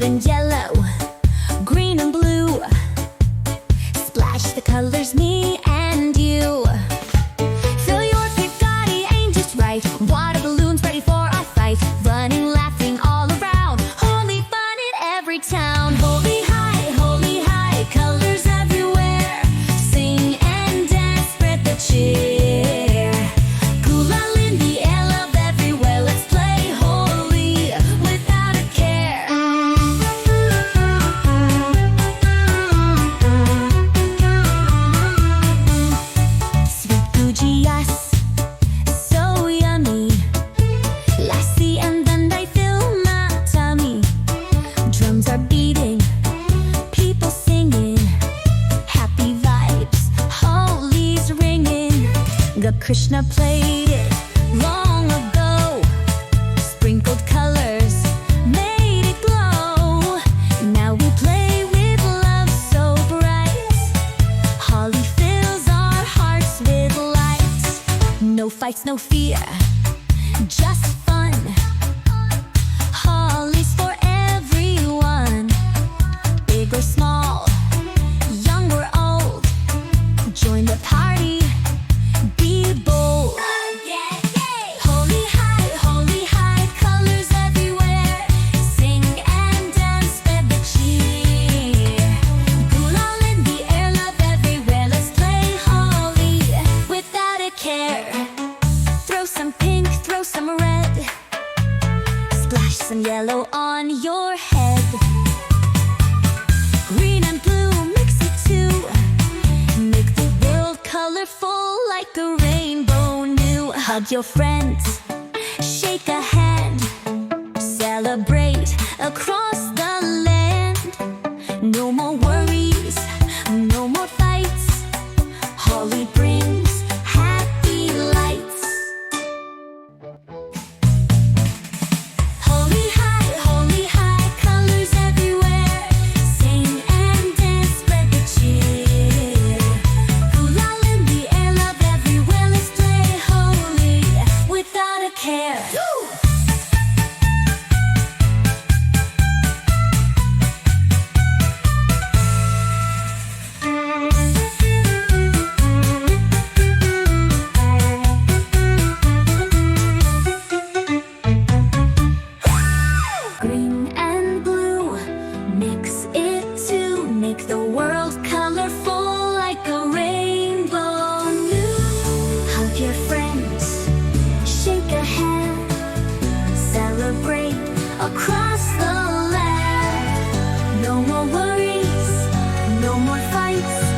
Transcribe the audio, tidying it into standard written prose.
red and yellow, green and blue. Splash the colors, me and you. Fill your Piccati, aim just right. Water balloons ready for a fight. Running, laughing all around. Holy fun in every town. Holy high, colors everywhere. Sing and dance, spread the cheer. Gulal in the air, love everywhere. Let's play Holi without a care. Sweet gujias, so yummy. Lassi and then I fill my tummy. Drums are beating, people singing. Happy vibes, Holi's ringing. The Krishna played it long ago. Sprinkled colors, made it glow. Now we play with love so bright. Holi fills our hearts with light. No fights, no fear, just fun. Holi's for everyone, big or small, young or old. Join the party, be bold. Holy high, colors everywhere. Sing and dance, spread the cheer. Gulal in the air, love everywhere. Let's play Holi without a care. Throw some pink, throw some red. Splash some yellow on your head. Green and blue, mix it too. Make the world colorful like a rainbow new. Hug your friends, shake a hand. Celebrate across the land. No more worries, no more fights. Holi brings happy lights. Holy high, colors everywhere. Sing and dance, spread the cheer. Gulal in the air, love everywhere. Let's play Holi without a care. Green and blue, mix it too. Make the world colorful like a rainbow new. Hug your friends, shake a hand. Celebrate across the land. No more worries, no more fights.